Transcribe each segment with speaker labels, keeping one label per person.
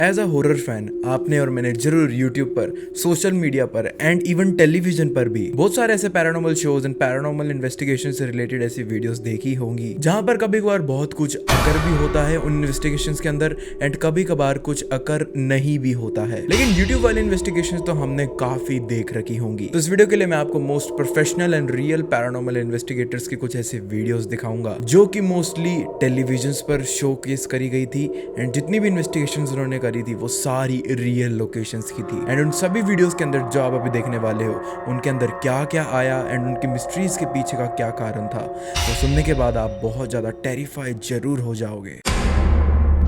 Speaker 1: As a horror fan आपने और मैंने जरूर यूट्यूब पर, सोशल मीडिया पर एंड इवन टेलीविजन पर भी बहुत सारे ऐसे paranormal shows and paranormal investigation से रिलेटेड ऐसी वीडियोस देखी होंगी जहां पर कभी कभार बहुत कुछ अकर भी होता है उन इन्वेस्टिगेशंस के अंदर एंड कभी कभार कुछ अकर नहीं भी होता है। लेकिन यूट्यूब वाली इन्वेस्टिगेशंस तो हमने काफी देख रखी होंगी। तो इस वीडियो के लिए मैं आपको most professional and real paranormal investigators की कुछ ऐसे वीडियोस दिखाऊंगा जो कि मोस्टली टेलीविजन पर शोकेस करी गई थी एंड जितनी भी इन्वेस्टिगेशंस उन्होंने करी थी वो सारी रियल लोकेशंस की थी। एंड उन सभी वीडियोस के अंदर जो आप अभी देखने वाले हो उनके अंदर क्या क्या आया एंड उनकी मिस्ट्रीज के पीछे का क्या कारण था, तो सुनने के बाद आप बहुत ज्यादा टेरिफाइड जरूर हो जाओगे।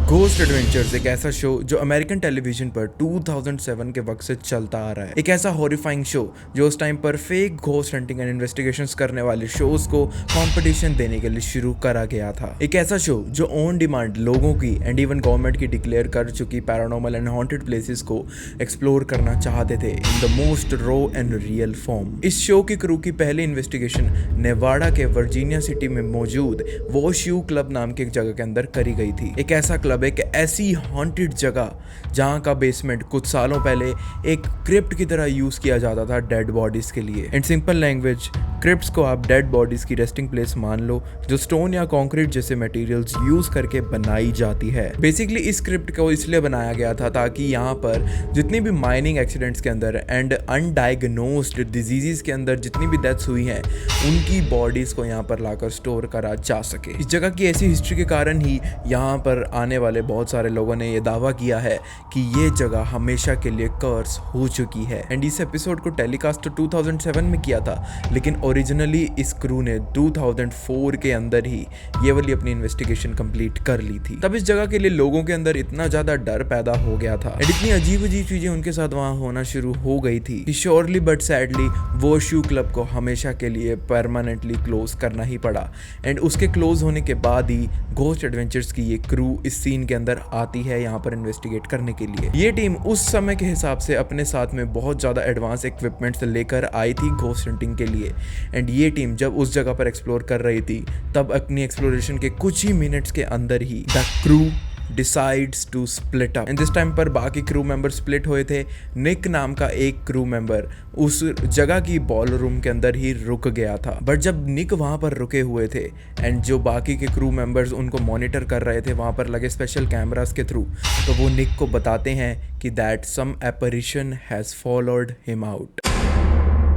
Speaker 1: घोस्ट एडवेंचर्स एक ऐसा शो जो अमेरिकन टेलीविजन पर 2007 के वक्त से चलता आ रहा है। एक ऐसा हॉरिफाइंग शो जो उस टाइम पर fake ghost hunting and investigations करने वाले शोज को कंपटीशन देने के लिए शुरू करा गया था। एक ऐसा शो जो ऑन डिमांड लोगों की एंड इवन गवर्नमेंट की डिक्लेयर कर चुकी पैरानॉर्मल एंड हॉन्टेड प्लेसेस को एक्सप्लोर करना चाहते थे in the most raw and real form. इस शो की क्रू की पहली इन्वेस्टिगेशन नेवाडा के वर्जीनिया सिटी में मौजूद वॉशयू क्लब नाम की एक जगह के अंदर करी गई थी। एक ऐसा क्लब, एक ऐसी हॉन्टेड जगह जहां का बेसमेंट कुछ सालों पहले एक क्रिप्ट की तरह यूज किया जाता था डेड बॉडीज के लिए। इन सिंपल लैंग्वेज, क्रिप्ट्स को आप डेड बॉडीज की रेस्टिंग प्लेस मान लो जो स्टोन या कंक्रीट जैसे मटेरियल्स यूज करके बनाई जाती है। बेसिकली इस क्रिप्ट को इसलिए बनाया गया था ताकि यहाँ पर जितनी भी माइनिंग एक्सीडेंट्स के अंदर एंड अनडायग्नोस्ड डिजीजेस के अंदर जितनी भी डेथ्स हुई हैं उनकी बॉडीज को यहाँ पर लाकर स्टोर करा जा सके। इस जगह की ऐसी हिस्ट्री के कारण ही यहाँ पर आने वाले बहुत सारे लोगों ने यह दावा किया है कि ये जगह हमेशा के लिए कर्स हो चुकी है। एंड इस एपिसोड को टेलीकास्ट तो 2007 में किया था, लेकिन ओरिजिनली इस क्रू ने 2004 के अंदर ही ये वाली अपनी इन्वेस्टिगेशन कंप्लीट कर ली थी। तब इस जगह के लिए लोगों के अंदर इतना ज्यादा डर पैदा हो गया था एंड इतनी अजीब अजीब चीजें उनके साथ वहां होना शुरू हो गई थी कि श्योरली बट सैडली वॉशयू क्लब को हमेशा के लिए परमानेंटली क्लोज करना ही पड़ा। एंड उसके क्लोज होने के बाद ही घोस्ट एडवेंचर्स की ये क्रू इस सीन के अंदर आती है यहाँ पर इन्वेस्टिगेट करने के लिए। ये टीम उस समय के हिसाब से अपने साथ में बहुत ज़्यादा एडवांस इक्विपमेंट्स लेकर आई थी घोस्ट हंटिंग के लिए। एंड ये टीम जब उस जगह पर एक्सप्लोर कर रही थी तब अपनी एक्सप्लोरेशन के कुछ ही मिनट्स के अंदर ही the crew decides to split up. And this time पर बाकी क्रू मेंबर स्प्लिट हुए थे। निक नाम का एक क्रू मेंबर उस जगह की बॉल रूम के अंदर ही रुक गया था। बट जब निक वहां पर रुके हुए थे एंड जो बाकी के क्रू मेंबर्स उनको मॉनिटर कर रहे थे वहां पर लगे स्पेशल कैमरास के थ्रू, तो वो निक को बताते हैं कि that some apparition has followed him out.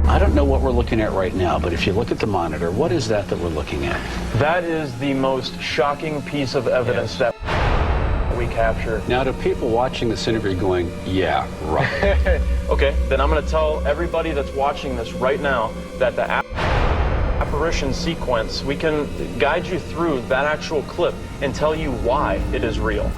Speaker 2: I don't know what we're looking at right now, but if you look at the monitor, what is that we're looking at?
Speaker 3: That is the most shocking piece of evidence that we captured.
Speaker 2: Now, to people watching this interview going, yeah, right.
Speaker 3: Okay, then I'm going to tell everybody that's watching this right now that the apparition sequence, we can guide you through that actual clip and tell you why it is real.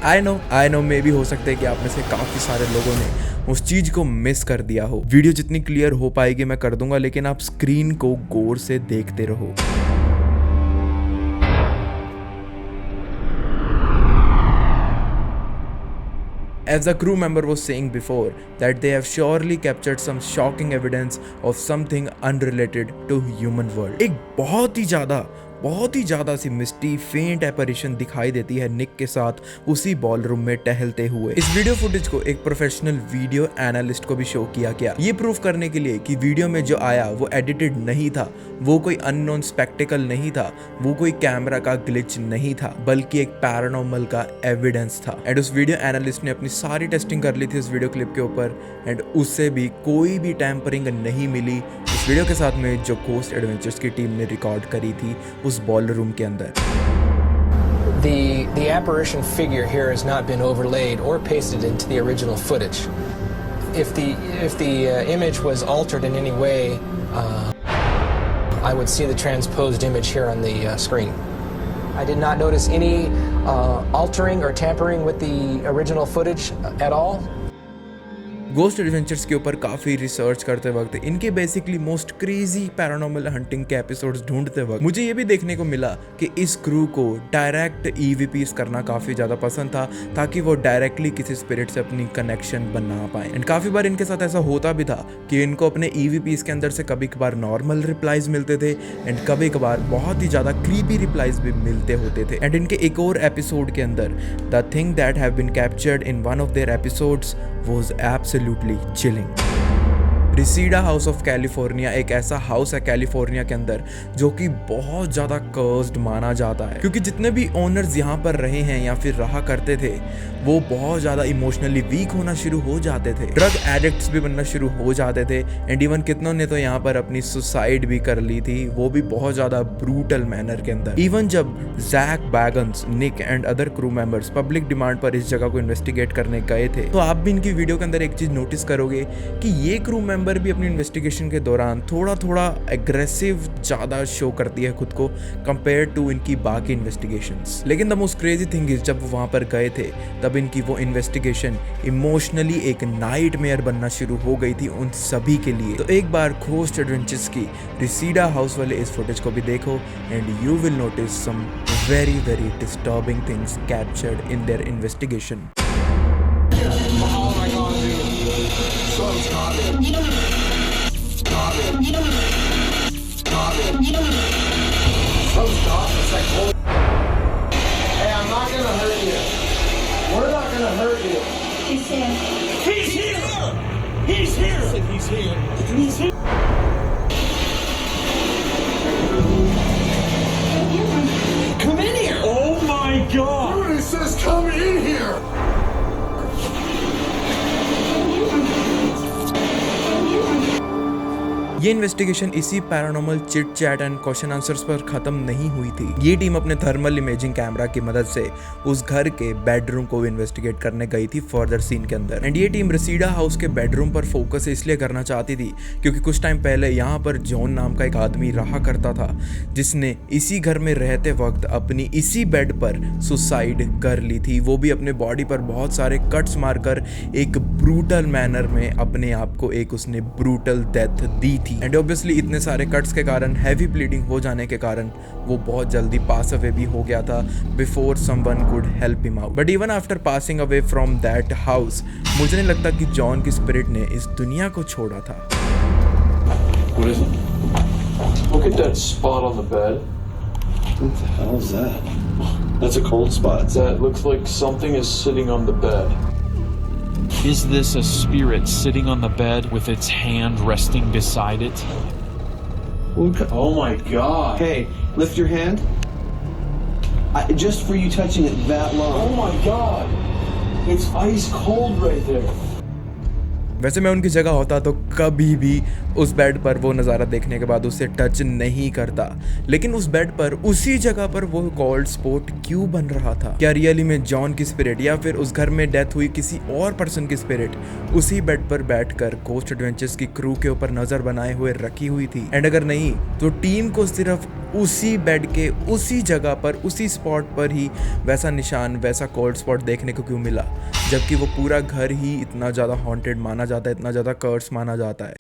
Speaker 1: I know maybe हो सकता है कि आप में से काफ़ी सारे लोगों ने उस चीज़ को मिस कर दिया हो। वीडियो जितनी क्लियर हो पाएगी मैं कर दूंगा, लेकिन आप स्क्रीन को गौर से देखते रहो। As the crew member was saying before, that they have surely captured some shocking evidence of something unrelated to human world. एक बहुत ही ज्यादा सी मिस्टी फेंट एपरिशन दिखाई देती है निक के साथ उसी बॉल रूम में टहलते हुए। इस वीडियो फुटेज को एक प्रोफेशनल वीडियो एनालिस्ट को भी शो किया गया, ये प्रूफ करने के लिए कि वीडियो में जो आया वो एडिटेड नहीं था, वो कोई अननोन स्पेक्टिकल नहीं था, वो कोई कैमरा का ग्लिच नहीं था, बल्कि एक पैरानॉर्मल का एविडेंस था। एंड उस वीडियो एनालिस्ट ने अपनी सारी टेस्टिंग कर ली थी उस वीडियो क्लिप के ऊपर एंड उससे भी कोई भी टैम्परिंग नहीं मिली उस वीडियो के साथ में जो घोस्ट एडवेंचर्स की टीम ने रिकॉर्ड करी थी उस बॉल रूम के अंदर।
Speaker 4: The apparition figure here has not been overlaid or pasted into the original footage. If the image was altered in any way, I would see the transposed image here on the screen. I did not notice any altering or tampering with the original footage at all.
Speaker 1: Ghost adventures के ऊपर काफ़ी research करते वक्त, इनके basically most crazy paranormal hunting के episodes ढूंढते वक्त मुझे ये भी देखने को मिला कि इस क्रू को डायरेक्ट EVPs करना काफ़ी ज़्यादा पसंद था, ताकि वो डायरेक्टली किसी स्पिरिट से अपनी कनेक्शन बना पाए। एंड काफ़ी बार इनके साथ ऐसा होता भी था कि इनको अपने EVPs के अंदर से कभी कभार नॉर्मल रिप्लाईज मिलते थे एंड कभी कभार बहुत ही ज़्यादा क्रीपी रिप्लाईज भी मिलते होते थे। एंड इनके एक और एपिसोड के अंदर the thing that have been captured in one of their episodes was absolutely chilling. Reseda house of California एक ऐसा हाउस है कैलिफोर्निया के अंदर जो कि बहुत ज़्यादा कर्स्ड माना जाता है, क्योंकि जितने भी ओनर्स यहाँ पर रहे हैं या फिर रहा करते थे वो बहुत ज़्यादा इमोशनली वीक होना शुरू हो जाते थे, ड्रग एडिक्ट्स भी बनना शुरू हो जाते थे एंड इवन कितनों ने तो यहाँ पर अपनी सुसाइड भी कर ली थी, वो भी बहुत ज़्यादा ब्रूटल मैनर के अंदर। इवन जब Zak Bagans, Nick and other crew members public demand पर इस जगह को इन्वेस्टिगेट करने गए थे, तो आप भी इनकी वीडियो के अंदर एक चीज़ नोटिस करोगे कि ये क्रू मेंबर भी अपनी इन्वेस्टिगेशन के दौरान थोड़ा एग्रेसिव ज़्यादा शो करती है खुद को कंपेयर टू इनकी बाकी इन्वेस्टिगेशंस। लेकिन the most crazy thing is जब वो वहाँ पर गए थे तब इनकी वो इन्वेस्टिगेशन इमोशनली एक नाइटमेयर बनना शुरू हो गई थी उन सभी के लिए। तो एक बार गोस्ट एडवेंचर्स की रिसीडा हाउस वाले इस फुटेज को भी देखो and you will notice some very disturbing things captured in their investigation.
Speaker 5: Hey, I'm not gonna hurt you. We're not gonna hurt you.
Speaker 6: He's here.
Speaker 5: He's here! He's here! I said he's here. He's here! Come in here! Oh my god! Dude, it says come in here!
Speaker 1: ये investigation इसी paranormal chit chat and question answers पर खत्म नहीं हुई थी। ये team अपने thermal imaging camera की मदद से उस घर के बेडरूम को इन्वेस्टिगेट करने गई थी फर्दर सीन के अंदर। एंड ये टीम रिसीडा हाउस के बेडरूम पर फोकस इसलिए करना चाहती थी क्योंकि कुछ टाइम पहले यहाँ पर जॉन नाम का एक आदमी रहा करता था जिसने इसी घर में रहते वक्त अपनी इसी बेड पर सुसाइड कर ली थी, वो भी अपने बॉडी पर बहुत सारे कट्स मारकर एक ब्रूटल मैनर में अपने आप को एक उसने ब्रूटल डेथ दी थी। एंड ऑब्वियसली इतने सारे कट्स के कारण, हैवी ब्लीडिंग हो जाने के कारण वो बहुत जल्दी पास अवे भी हो गया था before someone could help him out. But even after passing away from that house मुझे नहीं लगता कि जॉन की स्पिरिट ने इस दुनिया को छोड़ा था।
Speaker 3: What is it? Look at that spot on the bed.
Speaker 7: What the hell is that? That's a cold spot.
Speaker 3: That looks like something is sitting on the bed.
Speaker 8: Is this a spirit sitting on the bed with its hand resting beside it?
Speaker 3: Oh my god.
Speaker 7: Hey, lift your hand. Just for you touching it that long.
Speaker 3: Oh my god. It's ice cold right there.
Speaker 1: वैसे मैं उनकी जगह होता तो कभी भी उस bed पर वो नज़ारा देखने के बाद उसे टच नहीं करता, लेकिन उस बेड पर उसी जगह पर वो कोल्ड स्पॉट क्यों बन रहा था? क्या रियली में जॉन की स्पिरिट या फिर उस घर में डेथ हुई किसी और पर्सन की स्पिरिट उसी बेड पर बैठकर गोस्ट एडवेंचर्स की क्रू के ऊपर नज़र बनाए हुए रखी हुई थी? एंड अगर नहीं तो टीम को सिर्फ उसी बेड के उसी जगह पर उसी स्पॉट पर ही वैसा निशान, वैसा कोल्ड स्पॉट देखने को क्यों मिला, जबकि वो पूरा घर ही इतना ज़्यादा हॉन्टेड माना जाता है, इतना ज़्यादा कर्स माना जाता है।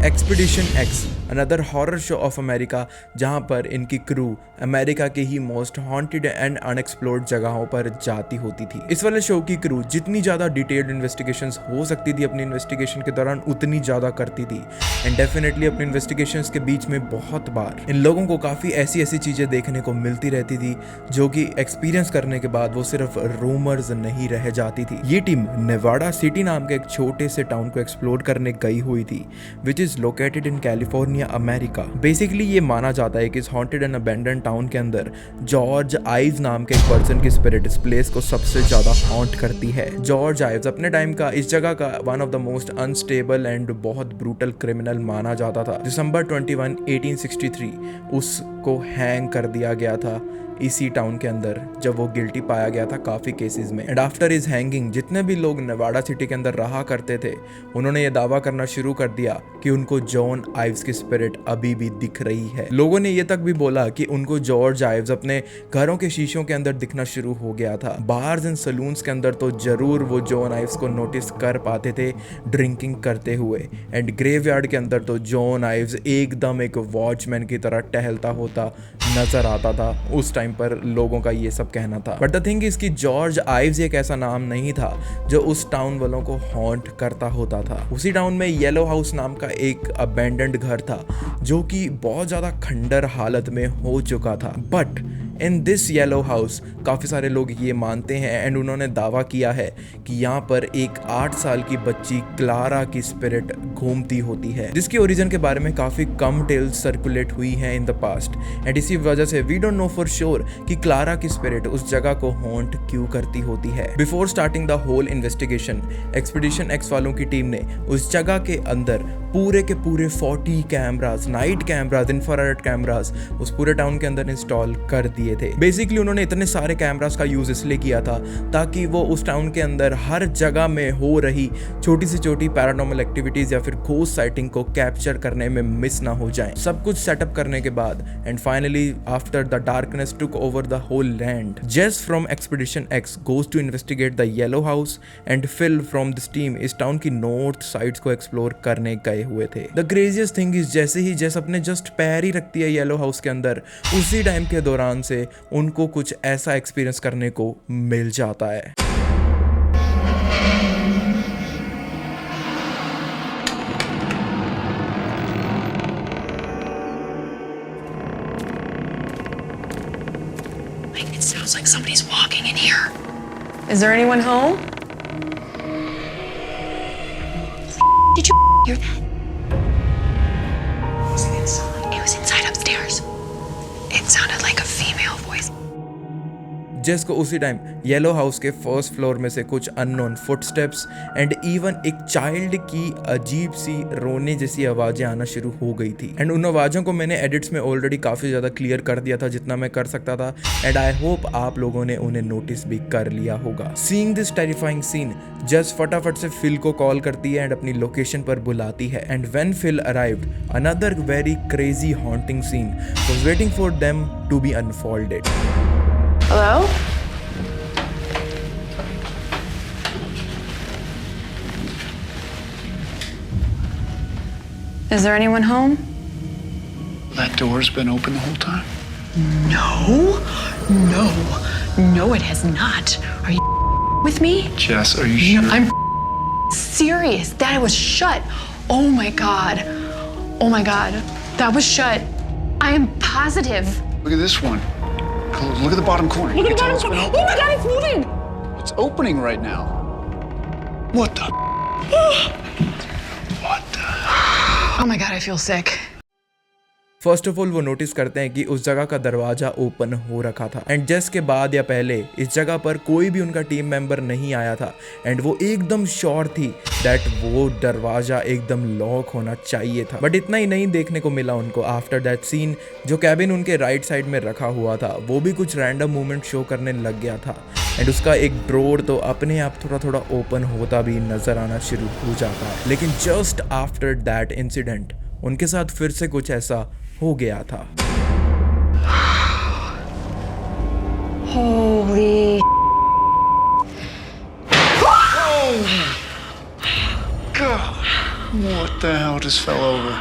Speaker 1: Expedition x, another horror show off America, जहां पर इनकी क्रू अमेरिका के ही मोस्ट हॉन्टेड एंड अनएक्सप्लोर्ड जगहों पर जाती होती थी। इस वाले शो की क्रू जितनी ज़्यादा डिटेल्ड इन्वेस्टिगेशंस हो सकती थी अपनी इन्वेस्टिगेशन के दौरान उतनी ज़्यादा करती थी। एंड डेफिनेटली अपनी इन्वेस्टिगेशंस के बीच में बहुत बार इन लोगों को काफ़ी ऐसी चीज़ें देखने को मिलती रहती थी जो कि एक्सपीरियंस करने के बाद वो सिर्फ रूमर्स नहीं रह जाती थी। ये टीम नेवाडा सिटी नाम के एक छोटे से टाउन को एक्सप्लोर करने गई हुई थी, which is located in California, America. Basically ये माना जाता है कि इस हॉन्टेड एंड अबैंडन टाउन के अंदर जॉर्ज आइव्स नाम के एक पर्सन की स्पिरिट इस प्लेस को सबसे ज्यादा हॉन्ट करती है। जॉर्ज आइव्स अपने टाइम का इस जगह का one of the most unstable and बहुत ब्रूटल क्रिमिनल माना जाता था। दिसंबर 21, 1863 उसको हैंग कर दिया गया था इसी टाउन के अंदर जब वो गिल्टी पाया गया था काफ़ी केसेस में। एंड आफ्टर इज हैंगिंग जितने भी लोग नेवाडा सिटी के अंदर रहा करते थे उन्होंने ये दावा करना शुरू कर दिया कि उनको जॉन आइव्स की स्पिरिट अभी भी दिख रही है। लोगों ने ये तक भी बोला कि उनको जॉर्ज आइव्स अपने घरों के शीशों के अंदर दिखना शुरू हो गया था। बार्स एंड सलून्स के अंदर तो जरूर वो जॉन आइव्स को नोटिस कर पाते थे ड्रिंकिंग करते हुए। एंड ग्रेवयार्ड के अंदर तो जॉन आइव्स एकदम एक वॉचमैन की तरह टहलता होता नजर आता था। उस टाइम पर लोगों का ये सब कहना था। बट द थिंग इज कि जॉर्ज आइव्स एक ऐसा नाम नहीं था जो उस टाउन वालों को हॉन्ट करता होता था। उसी टाउन में येलो हाउस नाम का एक अबैंडन्ड घर था जो कि बहुत ज्यादा खंडर हालत में हो चुका था। But in this yellow house काफ़ी सारे लोग ये मानते हैं एंड उन्होंने दावा किया है कि यहाँ पर एक 8 साल की बच्ची क्लारा की स्पिरिट घूमती होती है, जिसकी ओरिजिन के बारे में काफ़ी कम टेल्स सर्कुलेट हुई हैं इन द पास्ट। एंड इसी वजह से we don't know for sure कि क्लारा की स्पिरिट उस जगह को हॉन्ट क्यों करती होती है। Before starting the whole investigation expedition X वालों की टीम ने उस जगह के अंदर पूरे के पूरे 40 cameras, night cameras, infrared cameras उस पूरे टाउन के अंदर इंस्टॉल कर दिए थे। बेसिकली उन्होंने इतने सारे कैमरास का यूज इसलिए किया था ताकि वो उस टाउन के अंदर हर जगह में हो रही छोटी से छोटी पैरानॉर्मल एक्टिविटीज या फिर घोस्ट साइटिंग को कैप्चर करने में मिस ना हो जाए। सब कुछ सेटअप करने के बाद and finally after the darkness took over the whole land, Jess from expedition X goes to investigate the yellow house and Phil from this team इस टाउन की नॉर्थ साइड्स को एक्सप्लोर करने गए हुए थे। द क्रेजियस्ट थिंग इज जैसे ही जेस अपने जस्ट पैर ही रखती है येलो हाउस के अंदर, उसी टाइम के दौरान से उनको कुछ ऐसा एक्सपीरियंस करने को मिल जाता है।
Speaker 6: It sounds like somebody's walking in here. Is there anyone home? Did you hear that? It was inside upstairs. It sounded like a female voice.
Speaker 1: जेस को उसी टाइम येलो हाउस के फर्स्ट फ्लोर में से कुछ अननोन फुटस्टेप्स एंड इवन एक child की अजीब सी रोने जैसी आवाजें आना शुरू हो गई थी। एंड उन आवाजों को मैंने एडिट्स में ऑलरेडी काफी ज्यादा क्लियर कर दिया था जितना मैं कर सकता था एंड आई होप आप लोगों ने उन्हें नोटिस भी कर लिया होगा। सीइंग दिस टेरिफाइंग सीन जेस फटाफट से फिल को कॉल करती है एंड अपनी लोकेशन पर बुलाती है। And when Phil arrived another very crazy haunting scene was waiting for them to be unfolded.
Speaker 6: Hello? Is there anyone home?
Speaker 9: That door's been open the whole time?
Speaker 6: No, it has not. Are you with me?
Speaker 9: Jess, are you sure?
Speaker 6: No, I'm serious. That was shut. Oh my god. That was shut. I am positive.
Speaker 9: Look at this one. Look at the bottom corner.
Speaker 6: Look at the bottom corner. Oh my god, it's moving.
Speaker 9: It's opening right now. What the? What the?
Speaker 6: Oh my god, I feel sick.
Speaker 1: First of all वो notice करते हैं कि उस जगह का दरवाजा open हो रखा था एंड जेस के बाद या पहले इस जगह पर कोई भी उनका टीम मेंबर नहीं आया था एंड वो एकदम श्योर थी दैट वो दरवाजा एकदम लॉक होना चाहिए था। बट इतना ही नहीं देखने को मिला उनको। आफ्टर दैट सीन जो कैबिन उनके राइट साइड में रखा हुआ था वो भी कुछ रैंडम मूवमेंट शो करने लग गया था एंड उसका एक ड्रॉर तो अपने आप थोड़ा थोड़ा ओपन होता भी नजर आना शुरू हो जाता है। लेकिन जस्ट आफ्टर दैट इंसिडेंट उनके साथ फिर से कुछ ऐसा हो गया था।
Speaker 6: Holy
Speaker 9: God. What the hell just fell over?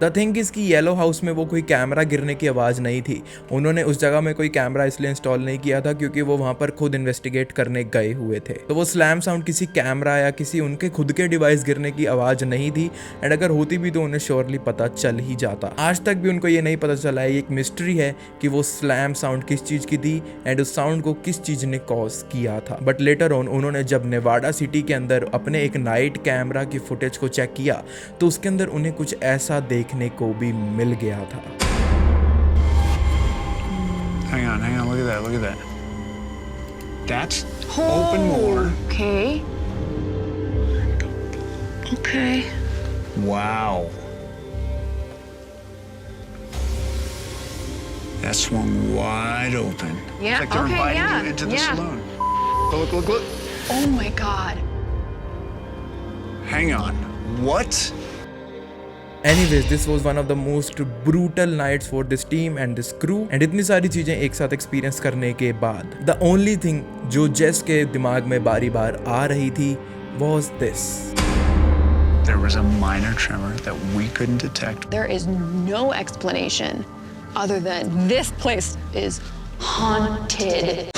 Speaker 1: The thing is कि येलो हाउस में वो कोई कैमरा गिरने की आवाज़ नहीं थी। उन्होंने उस जगह में कोई कैमरा इसलिए इंस्टॉल नहीं किया था क्योंकि वो वहाँ पर खुद इन्वेस्टिगेट करने गए हुए थे। तो वो स्लैम साउंड किसी कैमरा या किसी उनके खुद के डिवाइस गिरने की आवाज़ नहीं थी एंड अगर होती भी तो उन्हें श्योरली पता चल ही जाता। आज तक भी उनको ये नहीं पता चला है, ये एक मिस्ट्री है कि वो स्लैम साउंड किस चीज़ की थी एंड उस साउंड को किस चीज़ ने कॉज किया था। बट लेटर ऑन उन्होंने जब नेवाडा सिटी के अंदर अपने एक नाइट कैमरा की फुटेज को चेक किया तो उसके अंदर उन्हें कुछ ऐसा देखने को भी मिल गया था।
Speaker 9: Hang on, look at that. That's open more.
Speaker 6: Okay.
Speaker 9: Wow. That swung wide open.
Speaker 6: Yeah,
Speaker 9: It's like they're
Speaker 6: okay,
Speaker 9: inviting
Speaker 6: yeah,
Speaker 9: you into the
Speaker 6: yeah.
Speaker 9: saloon. Look.
Speaker 6: Oh my God.
Speaker 9: Hang on. What?
Speaker 1: Anyways, this was one of the most brutal nights for this team and this crew. And इतनी सारी चीजें एक साथ experience करने के बाद the only thing जो जेस के दिमाग में बारी बार आ रही थी was this.
Speaker 9: There was a minor tremor that we couldn't detect.
Speaker 6: There is no explanation other than this place is haunted.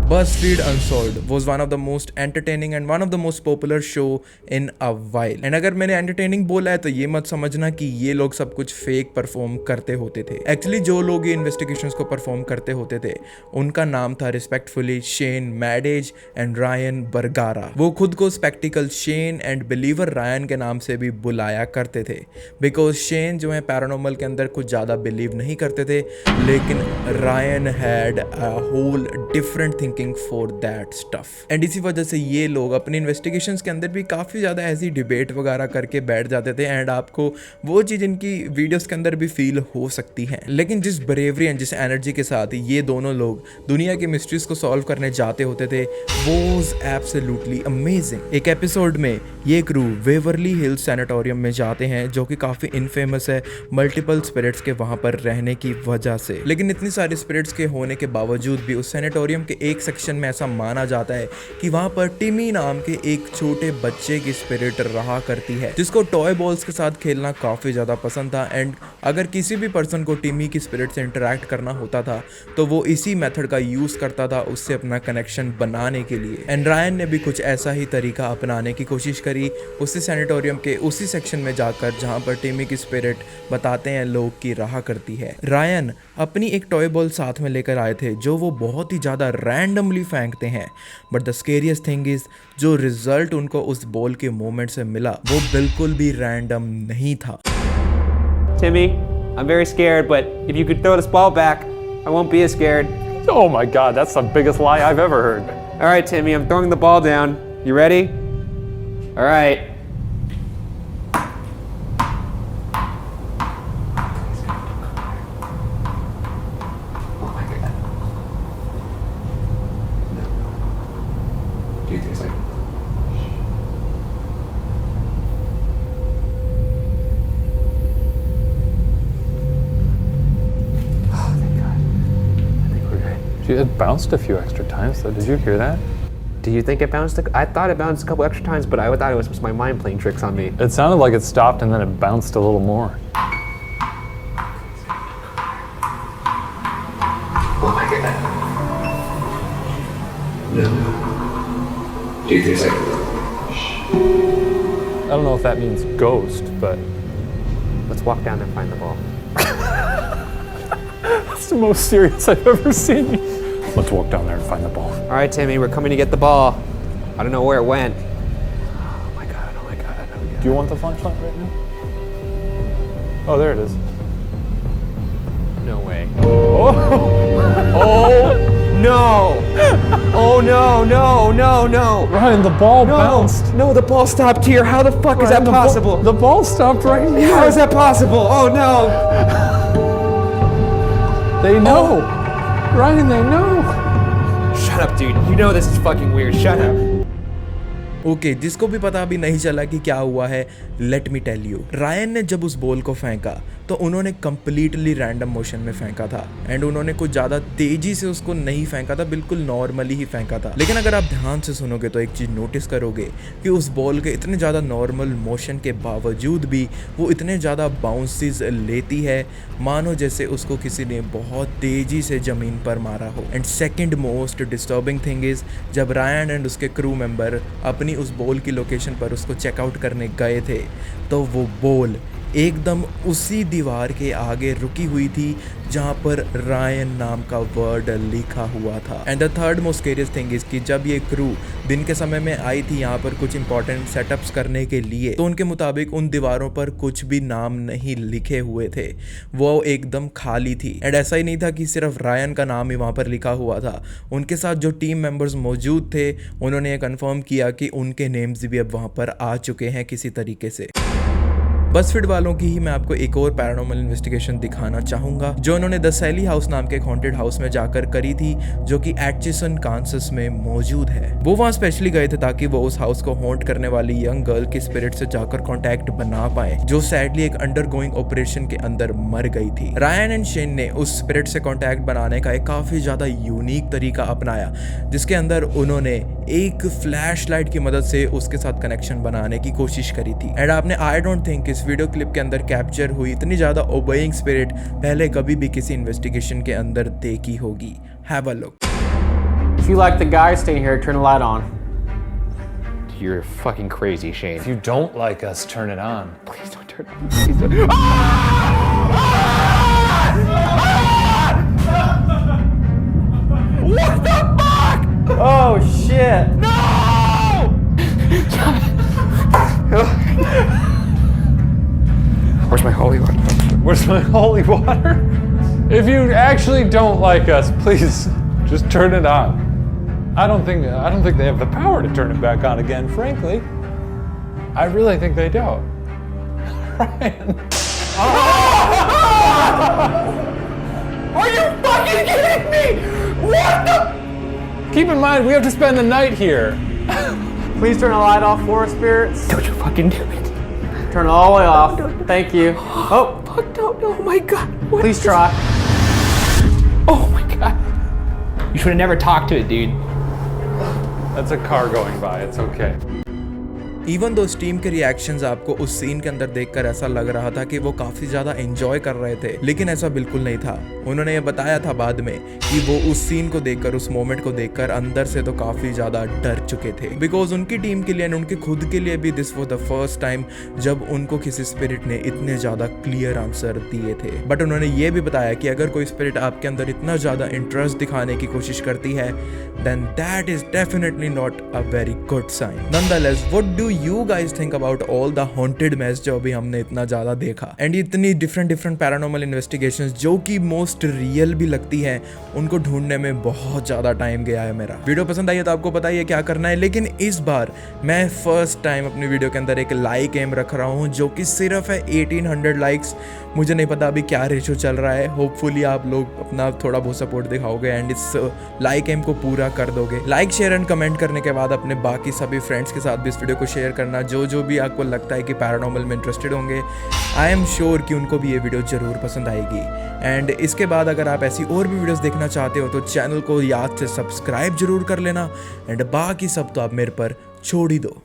Speaker 1: BuzzFeed Unsolved was one of the most entertaining and one of the most popular show in a while. And अगर मैंने entertaining बोला है तो ये मत समझना कि ये लोग सब कुछ fake perform करते होते थे. Actually जो लोग ये investigations को perform करते होते थे उनका नाम था respectfully Shane Madej and Ryan Bergara. वो खुद को spectacle Shane and believer Ryan के नाम से भी बुलाया करते थे. Because Shane जो है paranormal के अंदर कुछ ज़्यादा believe नहीं करते थे, लेकिन Ryan had a whole different thinking for that stuff. And इसी वजह से ये लोग अपने इन्वेस्टिगेशंस के अंदर भी काफ़ी ज़्यादा ऐसी डिबेट वगैरह करके बैठ जाते थे एंड आपको वो चीज़ इनकी वीडियोस के अंदर भी फील हो सकती है. लेकिन जिस ब्रेवरी एंड जिस एनर्जी के साथ ये दोनों लोग दुनिया की मिस्ट्रीज को सॉल्व करने जाते होते थे वाज एब्सोल्युटली अमेजिंग. एक एपिसोड में ये क्रू वेवरली हिल्स सैनिटोरियम में जाते हैं जो कि काफ़ी इनफेमस है मल्टीपल स्पिरिट्स के वहाँ पर रहने की वजह से. लेकिन इतनी सारी स्पिरिट्स के होने के बावजूद भी उस सैनिटोरियम के एक सेक्शन में ऐसा माना जाता है कि वहाँ पर टिमी नाम के एक छोटे बच्चे की स्पिरिट रहा करती है जिसको टॉय बॉल्स के साथ खेलना काफ़ी ज़्यादा पसंद था. एंड अगर किसी भी पर्सन को टिमी की स्पिरिट से इंटरेक्ट करना होता था तो वो इसी मेथड का यूज़ करता था उससे अपना कनेक्शन बनाने के लिए. एंड रायन ने भी कुछ ऐसा ही तरीका अपनाने की कोशिश करी उसी सैनिटोरियम के उसी सेक्शन में जाकर जहाँ पर टिमी की स्पिरिट बताते हैं लोग की रहा करती है. रायन अपनी एक टॉय बॉल साथ में लेकर आए थे जो वो बहुत ही ज़्यादा रैंडमली फेंकते हैं. But the scariest thing is जो रिजल्ट उनको उस बॉल के मोमेंट से मिला वो बिल्कुल भी रैंडम नहीं था.
Speaker 10: Timmy, I'm very scared, but if you could throw this ball back, I won't be as scared.
Speaker 3: Oh my God, that's the biggest lie I've ever heard.
Speaker 10: All right, Timmy, I'm throwing the ball down. You ready? All right.
Speaker 3: It bounced a few extra times, though. Did you hear that?
Speaker 10: Do you think it bounced? I thought it bounced a couple extra times, but I thought it was just my mind playing tricks on me.
Speaker 3: It sounded like it stopped and then it bounced a little more.
Speaker 7: Oh my God. No. Do you think it's like...
Speaker 3: I don't know if that means ghost, but
Speaker 10: Let's walk down and find the ball.
Speaker 3: that's the most serious I've ever seen you. Let's walk down there and find the ball.
Speaker 10: All right, Timmy, we're coming to get the ball. I don't know where it went.
Speaker 3: Oh my God. Do you want the flashlight right now? Oh, there it is.
Speaker 10: No way.
Speaker 3: Oh!
Speaker 10: No! Oh no!
Speaker 3: Ryan, the ball
Speaker 10: No!
Speaker 3: bounced.
Speaker 10: No, the ball stopped here. How the fuck is
Speaker 3: Ryan,
Speaker 10: that possible?
Speaker 3: The ball stopped right here.
Speaker 10: How is that possible? Oh no!
Speaker 3: They know. Ryan, they know.
Speaker 10: Shut up, dude. You know this is fucking weird. Shut up.
Speaker 1: Okay जिसको भी पता अभी नहीं चला कि क्या हुआ है let me tell you. Ryan ने जब उस बॉल को फेंका तो उन्होंने कंप्लीटली रैंडम मोशन में फेंका था एंड उन्होंने कुछ ज़्यादा तेज़ी से उसको नहीं फेंका था, बिल्कुल नॉर्मली ही फेंका था. लेकिन अगर आप ध्यान से सुनोगे तो एक चीज़ नोटिस करोगे कि उस बॉल के इतने ज़्यादा नॉर्मल मोशन के बावजूद भी वो इतने ज़्यादा बाउंसेस लेती है मानो जैसे उसको किसी ने बहुत तेज़ी से ज़मीन पर मारा हो. And second most disturbing thing is जब रायन एंड उसके क्रू मेंबर अपनी उस बॉल की लोकेशन पर उसको चेकआउट करने गए थे तो वो बॉल एकदम उसी दीवार के आगे रुकी हुई थी जहाँ पर रायन नाम का वर्ड लिखा हुआ था. And the third most scariest thing is कि जब ये क्रू दिन के समय में आई थी यहाँ पर कुछ इंपॉर्टेंट सेटअप्स करने के लिए तो उनके मुताबिक उन दीवारों पर कुछ भी नाम नहीं लिखे हुए थे, वो एकदम खाली थी. एंड ऐसा ही नहीं था कि सिर्फ रायन का नाम ही वहाँ पर लिखा हुआ था, उनके साथ जो टीम मेंबर्स मौजूद थे उन्होंने ये कन्फर्म किया कि उनके नेम्स भी अब वहाँ पर आ चुके हैं किसी तरीके से. बसफीड वालों की ही मैं आपको एक और पैरानॉर्मल इन्वेस्टिगेशन दिखाना चाहूंगा जो उन्होंने द सैली हाउस नाम के हॉन्टेड हाउस में जाकर करी थी, जो कि एटचिसन कांसास में मौजूद है। वो वहां स्पेशली गए थे ताकि वो उस हाउस को हॉन्ट करने वाली यंग गर्ल की स्पिरिट से जाकर कांटेक्ट बना पाए, जो सैडली एक अंडरगोइंग ऑपरेशन के अंदर मर गई थी। रायन एंड शेन ने उस स्पिरिट से कांटेक्ट बनाने का एक काफी ज्यादा यूनिक तरीका अपनाया, जिसके अंदर उन्होंने एक फ्लैश लाइट की मदद से उसके साथ कनेक्शन बनाने की कोशिश करी थी। एंड आपने आई डोंट थिंक इस वीडियो क्लिप के अंदर कैप्चर हुई इतनी ज्यादा ओबेइंग स्पिरिट पहले कभी भी किसी इन्वेस्टिगेशन के अंदर देखी होगी। Have a look.
Speaker 10: If you like the guy staying here, turn the light on.
Speaker 11: You're fucking crazy, Shane.
Speaker 5: If you don't like us, turn it on.
Speaker 11: Please don't turn it on. Please don't.
Speaker 10: What the fuck? Oh shit!
Speaker 11: No! Where's my holy water?
Speaker 5: Where's my holy water? If you actually don't like us, please just turn it on. I don't think they have the power to turn it back on again, frankly. I really think they don't. Ryan.
Speaker 10: Are you fucking kidding me? What the?
Speaker 5: Keep in mind, we have to spend the night here.
Speaker 10: Please turn the light off for us, spirits.
Speaker 11: Don't you fucking do it.
Speaker 10: Turn it all the way off. Thank you. Oh,
Speaker 11: Fuck, don't. Oh my god. What
Speaker 10: please
Speaker 11: is-
Speaker 10: try.
Speaker 11: Oh my god. You should have never talked to it, dude.
Speaker 5: That's a car going by. It's okay.
Speaker 1: Even though team के reactions आपको उस scene के अंदर देखकर ऐसा लग रहा था कि वो काफी ज्यादा एंजॉय कर रहे थे, लेकिन ऐसा बिल्कुल नहीं था। उन्होंने ये बताया था बाद में कि वो उस सीन को देखकर, उस मोमेंट को देखकर अंदर से तो काफी ज्यादा डर चुके थे, बिकॉज उनकी टीम के लिए, उनके खुद के लिए भी this was the first time जब उनको किसी स्पिरिट ने इतने ज्यादा क्लियर आंसर दिए थे। बट उन्होंने ये भी बताया कि अगर कोई स्पिरिट आपके अंदर इतना ज्यादा इंटरेस्ट दिखाने की कोशिश करती है, then that is definitely not a very good sign. Nonetheless, what do you guys think about all the haunted mess जो अभी हमने इतना ज्यादा देखा, एंड इतनी डिफरेंट पैरानॉर्मल इन्वेस्टिगेशंस जो कि मोस्ट रियल भी लगती हैं, उनको ढूंढने में बहुत ज्यादा टाइम गया है मेरा। वीडियो पसंद आई है तो आपको पता ही है क्या करना है, लेकिन इस बार मैं फर्स्ट टाइम अपनी वीडियो के अंदर एक लाइक एम रख रहा हूँ जो कि सिर्फ है 1800 लाइक्स। मुझे नहीं पता अभी क्या रेशो चल रहा है, होपफुली आप लोग अपना थोड़ा बहुत सपोर्ट दिखाओगे एंड इस लाइक एम को पूरा कर दोगे। लाइक, शेयर एंड कमेंट करने के बाद अपने बाकी सभी फ्रेंड्स के साथ भी इस वीडियो को शेयर करना, जो भी आपको लगता है कि पैरानॉर्मल में इंटरेस्टेड होंगे। आई एम श्योर कि उनको भी ये वीडियो जरूर पसंद आएगी। एंड इसके बाद अगर आप ऐसी और भी वीडियोस देखना चाहते हो तो चैनल को याद से सब्सक्राइब जरूर कर लेना, एंड बाकी सब तो आप मेरे पर छोड़ ही दो।